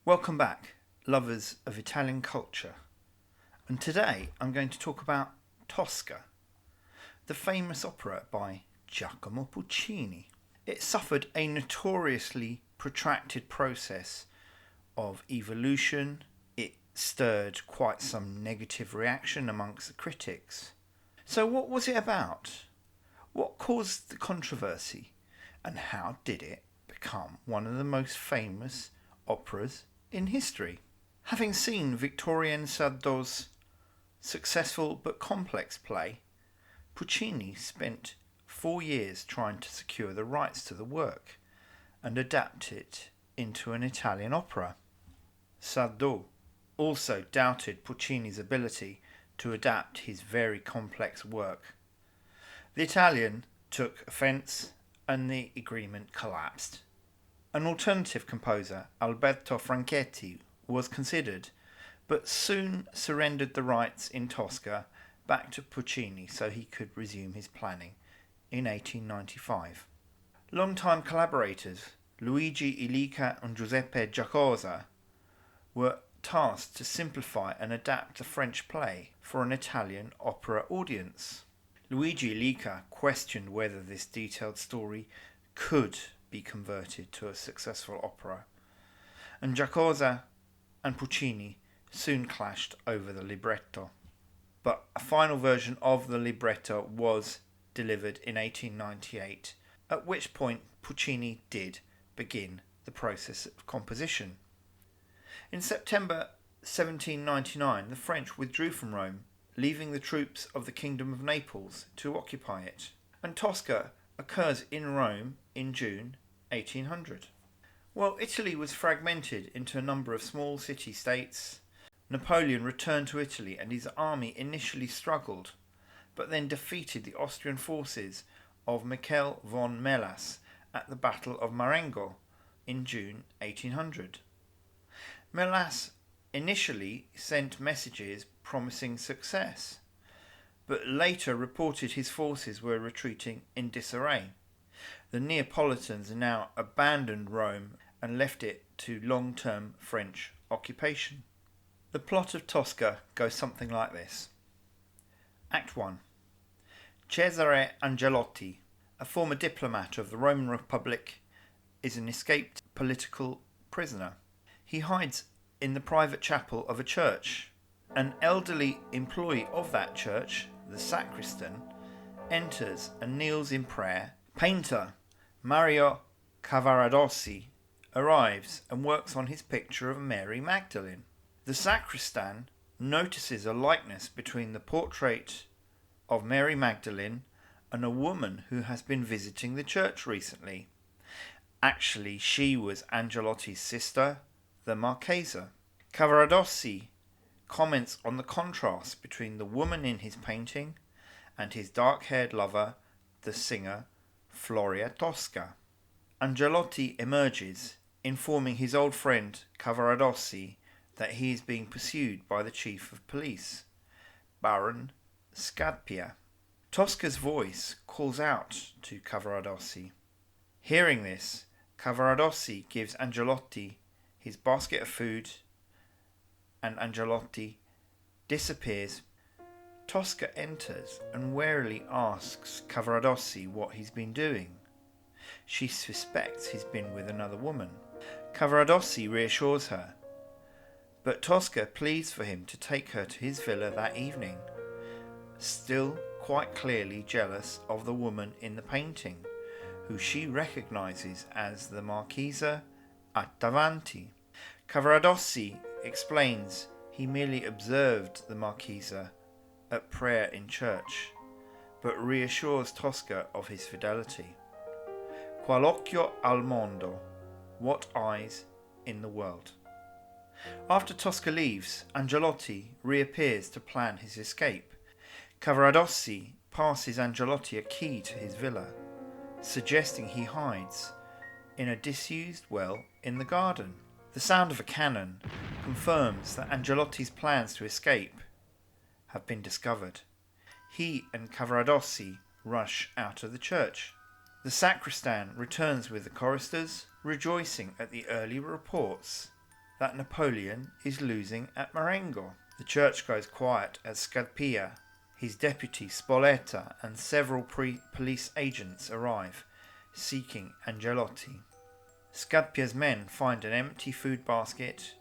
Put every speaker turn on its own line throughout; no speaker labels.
Welcome back, lovers of Italian culture. And today I'm going to talk about Tosca, the famous opera by Giacomo Puccini. It suffered a notoriously protracted process of evolution. It stirred quite some negative reaction amongst the critics. So what was it about? What caused the controversy? And how did it become one of the most famous operas in history? Having seen Victorien Sardou's successful but complex play, Puccini spent 4 years trying to secure the rights to the work and adapt it into an Italian opera. Sardou also doubted Puccini's ability to adapt his very complex work. The Italian took offence and the agreement collapsed. An alternative composer, Alberto Franchetti, was considered, but soon surrendered the rights in Tosca back to Puccini so he could resume his planning in 1895. Long-time collaborators Luigi Illica and Giuseppe Giacosa were tasked to simplify and adapt the French play for an Italian opera audience. Luigi Illica questioned whether this detailed story could be converted to a successful opera, and Giacosa and Puccini soon clashed over the libretto. But a final version of the libretto was delivered in 1898, at which point Puccini did begin the process of composition. In September 1799, the French withdrew from Rome, leaving the troops of the Kingdom of Naples to occupy it, and Tosca occurs in Rome in June 1800. While Italy was fragmented into a number of small city-states, Napoleon returned to Italy and his army initially struggled, but then defeated the Austrian forces of Michael von Melas at the Battle of Marengo in June 1800. Melas initially sent messages promising success, but later reported his forces were retreating in disarray. The Neapolitans now abandoned Rome and left it to long-term French occupation. The plot of Tosca goes something like this. Act 1. Cesare Angelotti, a former diplomat of the Roman Republic, is an escaped political prisoner. He hides in the private chapel of a church. An elderly employee of that church, the sacristan, enters and kneels in prayer. Painter Mario Cavaradossi arrives and works on his picture of Mary Magdalene. The sacristan notices a likeness between the portrait of Mary Magdalene and a woman who has been visiting the church recently. Actually, she was Angelotti's sister, the Marchesa. Cavaradossi comments on the contrast between the woman in his painting and his dark-haired lover, the singer Floria Tosca. Angelotti emerges, informing his old friend Cavaradossi that he is being pursued by the chief of police, Baron Scarpia. Tosca's voice calls out to Cavaradossi. Hearing this, Cavaradossi gives Angelotti his basket of food, and Angelotti disappears. Tosca enters and warily asks Cavaradossi what he's been doing. She suspects he's been with another woman. Cavaradossi reassures her, but Tosca pleads for him to take her to his villa that evening, still quite clearly jealous of the woman in the painting, who she recognises as the Marchesa Attavanti. Cavaradossi explains he merely observed the Marchesa at prayer in church, but reassures Tosca of his fidelity. Qual occhio al mondo, what eyes in the world. After Tosca leaves, Angelotti reappears to plan his escape. Cavaradossi passes Angelotti a key to his villa, suggesting he hides in a disused well in the garden. The sound of a cannon confirms that Angelotti's plans to escape have been discovered. He and Cavaradossi rush out of the church. The sacristan returns with the choristers, rejoicing at the early reports that Napoleon is losing at Marengo. The church goes quiet as Scarpia, his deputy Spoletta, and several police agents arrive, seeking Angelotti. Scarpia's men find an empty food basket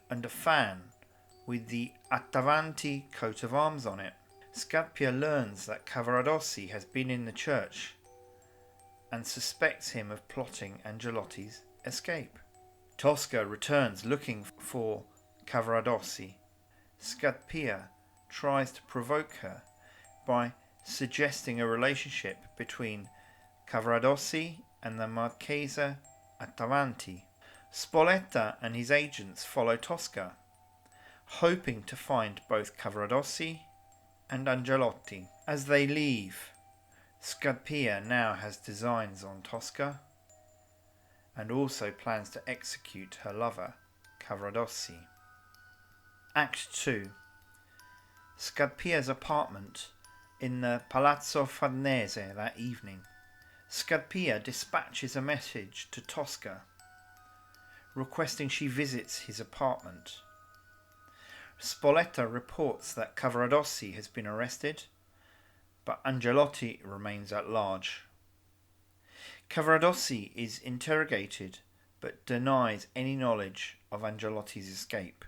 and a fan with the Attavanti coat of arms on it. Scarpia learns that Cavaradossi has been in the church and suspects him of plotting Angelotti's escape. Tosca returns looking for Cavaradossi. Scarpia tries to provoke her by suggesting a relationship between Cavaradossi and the Marchesa Attavanti. Spoletta and his agents follow Tosca, hoping to find both Cavaradossi and Angelotti. As they leave, Scarpia now has designs on Tosca and also plans to execute her lover, Cavaradossi. Act 2. Scarpia's apartment in the Palazzo Farnese that evening. Scarpia dispatches a message to Tosca requesting she visits his apartment. Spoletta reports that Cavaradossi has been arrested, but Angelotti remains at large. Cavaradossi is interrogated but denies any knowledge of Angelotti's escape.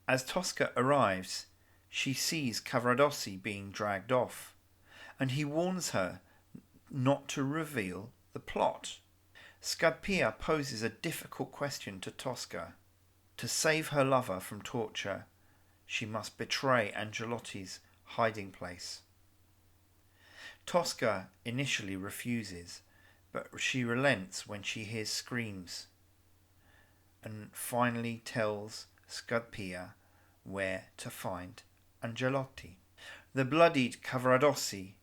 As Tosca arrives, she sees Cavaradossi being dragged off, and he warns her not to reveal the plot. Scarpia poses a difficult question to Tosca. To save her lover from torture, she must betray Angelotti's hiding place. Tosca initially refuses, but she relents when she hears screams and finally tells Scarpia where to find Angelotti. The bloodied Cavaradossi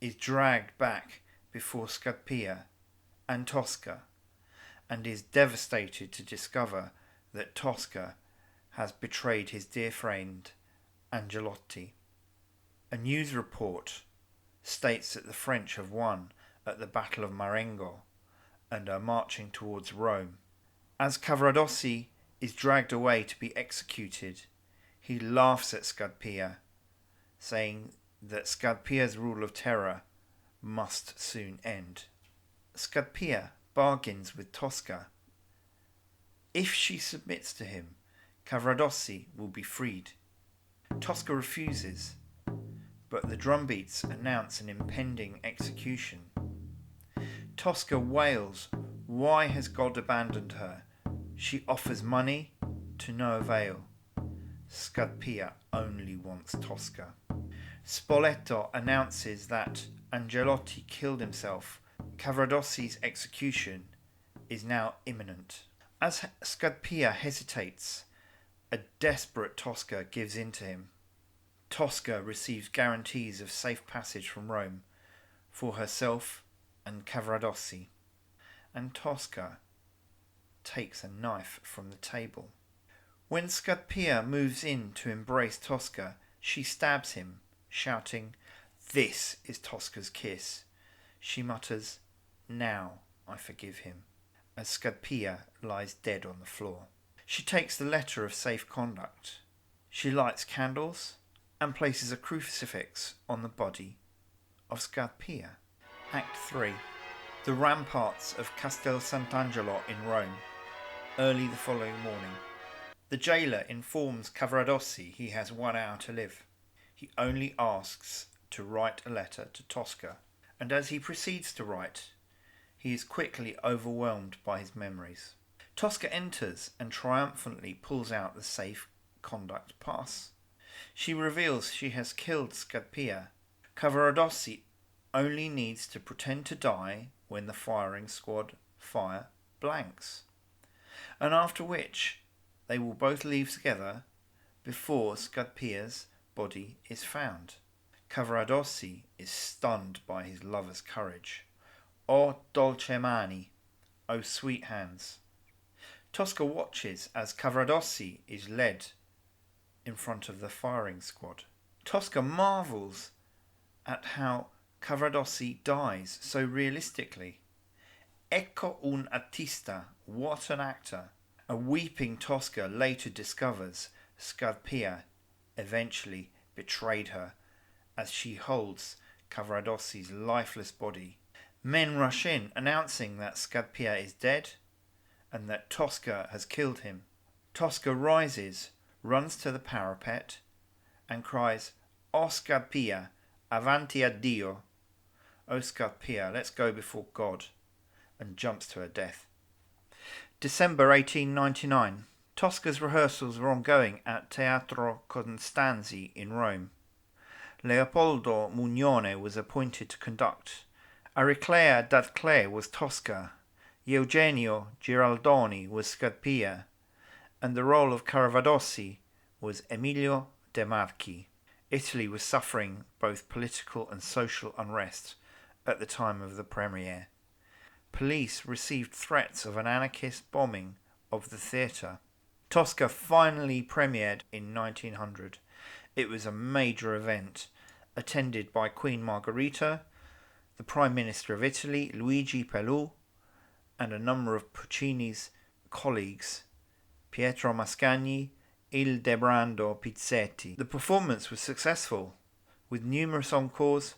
is dragged back before Scarpia and Tosca and is devastated to discover that Tosca has betrayed his dear friend Angelotti. A news report states that the French have won at the Battle of Marengo and are marching towards Rome. As Cavaradossi is dragged away to be executed, he laughs at Scarpia, saying that Scarpia's rule of terror must soon end. Scarpia bargains with Tosca. If she submits to him, Cavaradossi will be freed. Tosca refuses, but the drumbeats announce an impending execution. Tosca wails, "Why has God abandoned her?" She offers money, to no avail. Scarpia only wants Tosca. Spoleto announces that Angelotti killed himself. Cavaradossi's execution is now imminent. As Scarpia hesitates, a desperate Tosca gives in to him. Tosca receives guarantees of safe passage from Rome for herself and Cavaradossi, and Tosca takes a knife from the table. When Scarpia moves in to embrace Tosca, she stabs him, shouting, "This is Tosca's kiss." She mutters, "Now I forgive him," as Scarpia lies dead on the floor. She takes the letter of safe conduct. She lights candles and places a crucifix on the body of Scarpia. Act 3. The ramparts of Castel Sant'Angelo in Rome, early the following morning. The jailer informs Cavaradossi he has 1 hour to live. He only asks to write a letter to Tosca, and as he proceeds to write, he is quickly overwhelmed by his memories. Tosca enters and triumphantly pulls out the safe conduct pass. She reveals she has killed Scarpia. Cavaradossi only needs to pretend to die when the firing squad fire blanks, and after which they will both leave together before Scarpia's body is found. Cavaradossi is stunned by his lover's courage. "O dolce mani, O sweet hands." Tosca watches as Cavaradossi is led in front of the firing squad. Tosca marvels at how Cavaradossi dies so realistically. "Ecco un artista, what an actor," A weeping Tosca later discovers Scarpia eventually betrayed her as she holds Cavaradossi's lifeless body. Men rush in, announcing that Scarpia is dead and that Tosca has killed him. Tosca rises, runs to the parapet, and cries, "O Scarpia, avanti a Dio!" "O Scarpia, let's go before God," and jumps to her death. December 1899. Tosca's rehearsals were ongoing at Teatro Costanzi in Rome. Leopoldo Mugnone was appointed to conduct. Ariclea D'Arclay was Tosca. Eugenio Giraldoni was Scarpia, and the role of Caravadossi was Emilio De Marchi. Italy was suffering both political and social unrest at the time of the premiere. Police received threats of an anarchist bombing of the theatre. Tosca finally premiered in 1900. It was a major event, attended by Queen Margherita, the Prime Minister of Italy, Luigi Pelù, and a number of Puccini's colleagues, Pietro Mascagni, Ildebrando Pizzetti. The performance was successful, with numerous encores,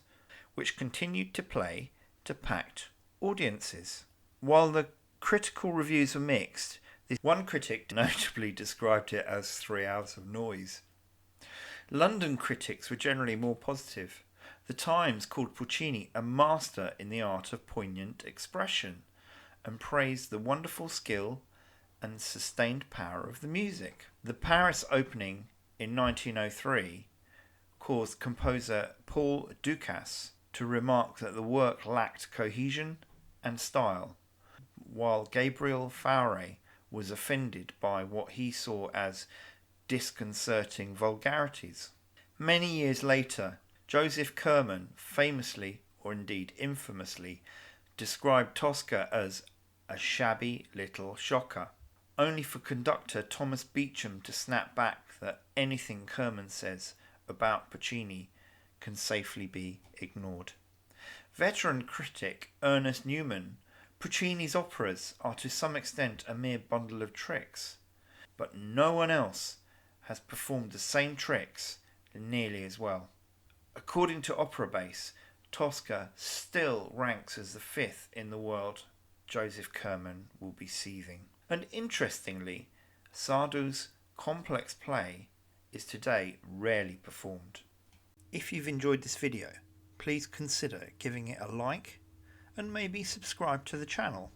which continued to play to packed audiences. While the critical reviews were mixed, one critic notably described it as 3 hours of noise. London critics were generally more positive. The Times called Puccini a master in the art of poignant expression and praised the wonderful skill and sustained power of the music. The Paris opening in 1903 caused composer Paul Dukas to remark that the work lacked cohesion and style, while Gabriel Fauré was offended by what he saw as disconcerting vulgarities. Many years later, Joseph Kerman famously, or indeed infamously, described Tosca as a shabby little shocker, only for conductor Thomas Beecham to snap back that anything Kerman says about Puccini can safely be ignored. Veteran critic Ernest Newman: Puccini's operas are to some extent a mere bundle of tricks, but no one else has performed the same tricks nearly as well. According to Opera Base, Tosca still ranks as the 5th in the world. Joseph Kerman will be seething. And interestingly, Sardou's complex play is today rarely performed. If you've enjoyed this video, please consider giving it a like and maybe subscribe to the channel.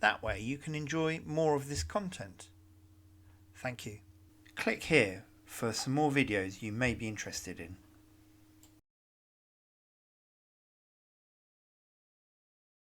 That way you can enjoy more of this content. Thank you. Click here for some more videos you may be interested in.